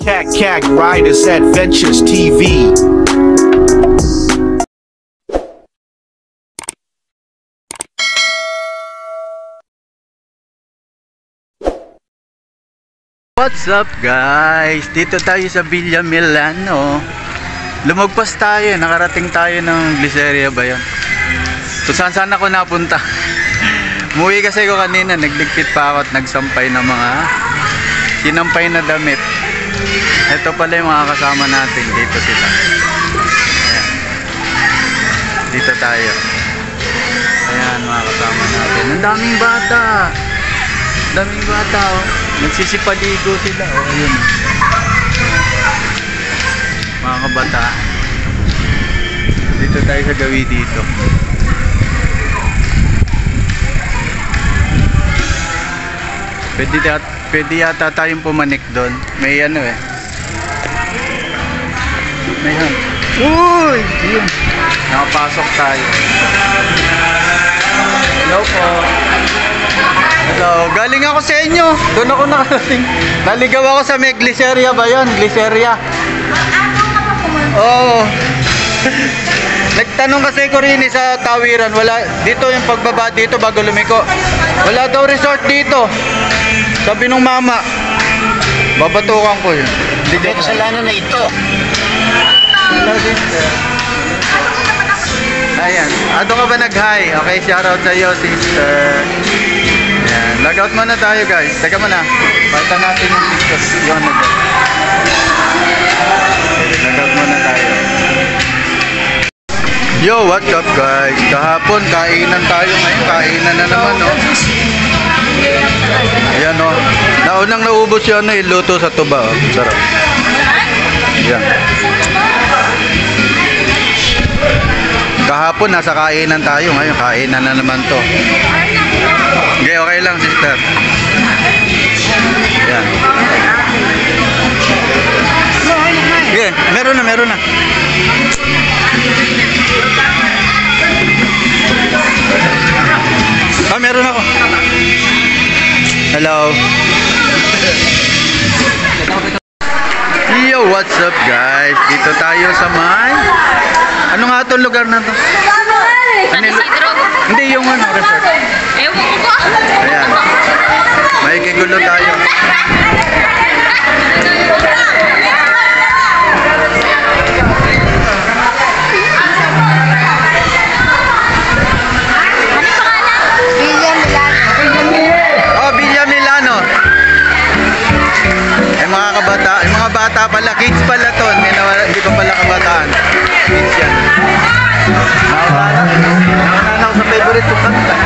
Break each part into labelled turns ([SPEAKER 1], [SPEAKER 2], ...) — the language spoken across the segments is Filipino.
[SPEAKER 1] Cat Riders Adventures TV.
[SPEAKER 2] What's up guys? Dito tayo sa Villa Milano. Lumagpas tayo, nakarating tayo ng Gliceria ba yun? So saan ako napunta? Muwi kasi ko kanina, nagligpit pa ako at nagsampay ng mga sinampay na damit. Ito pala yung mga kasama natin. Dito sila. Ayan. Dito tayo. Ayan mga kasama natin. Ang daming bata. Daming bata oh. Nagsisipaligo sila oh. Ayun. Mga kabataan. Dito tayo sa gawi dito. Pwede yata tayong pumanik doon. May ano eh. May hand. Uy! Ayun. Nakapasok tayo. Hello po. Hello. Galing ako sa inyo. Doon ako nakarating. Naligaw ako sa may Gliceria ba yun? Gliceria. Oo. Nagtanong kasi ko rin sa tawiran. Wala. Dito yung pagbaba dito bago lumiko. Wala daw resort dito. Sabi nung mama, babatukan ko yun.
[SPEAKER 3] Hindi ko kasalanan na ito.
[SPEAKER 2] Ayan. Ato ka ba nag-hi? Okay, shoutout sa iyo, sister. Ayan. Logout muna tayo, guys. Teka muna. Balitan natin yung pictures. Yun na dyan. Logout muna tayo. Yo, what's up, guys? Kahapon, kainan tayo ngayon. Kainan na naman, no? Ayan o. Naunang naubos yun na iluto sa tuba. Oh. Sarap. Ayan. Kahapon nasa kainan tayo. Ngayon kainan na naman to. Okay, okay lang sister. Ayan. Okay, meron na. Ah, meron ako. Hello. Yo, what's up guys? Dito tayo sa may... Ano nga itong lugar na to? Hindi, yung ano, resort. Ayan. May kigulo tayo. Bata pala, kids pala to. Hindi pa pala kabataan. Kids yan. Nauna ako sa favorite ko kanta.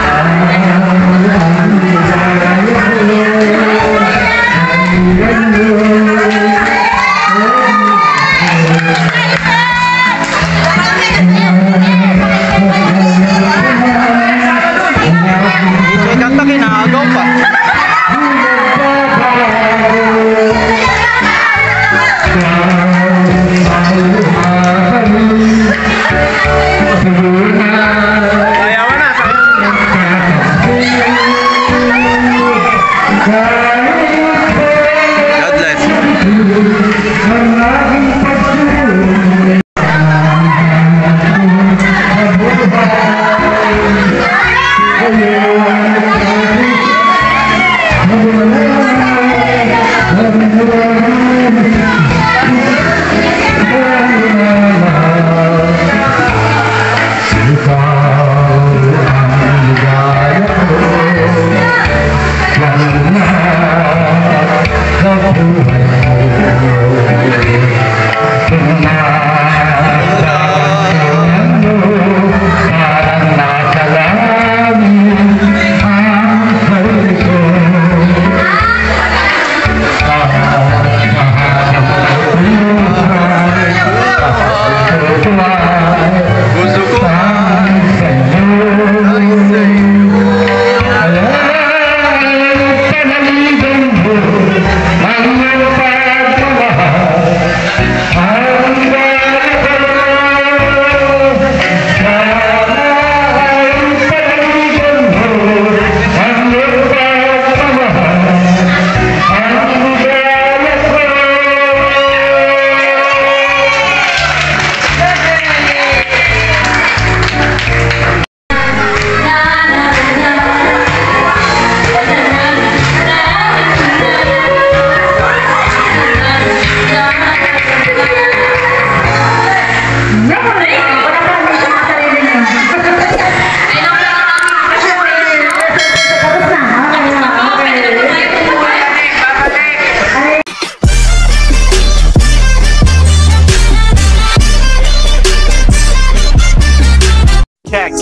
[SPEAKER 2] Ito yung kanta kinagaw pa.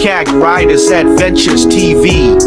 [SPEAKER 1] CAG Riders Adventures TV.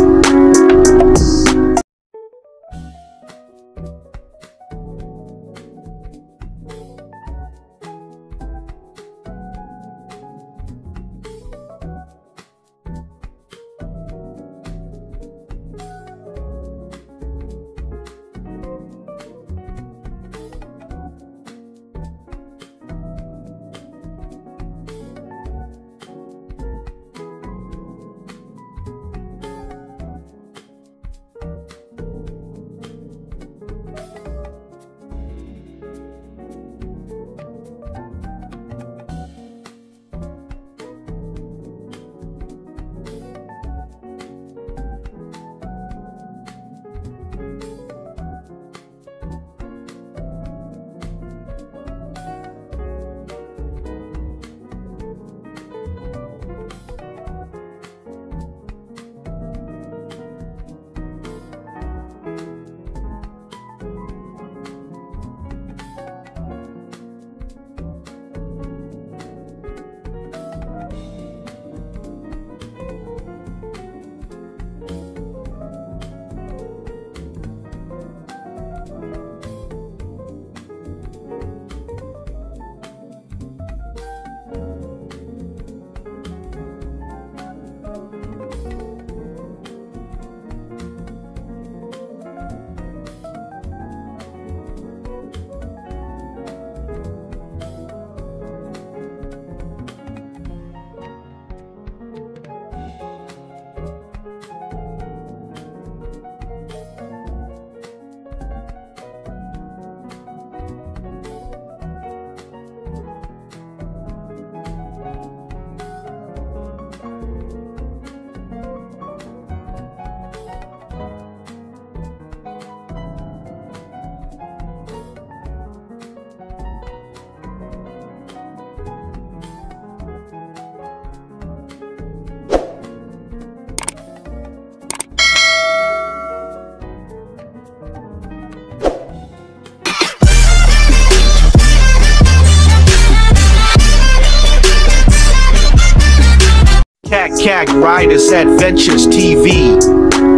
[SPEAKER 1] CAG Riders Adventures TV.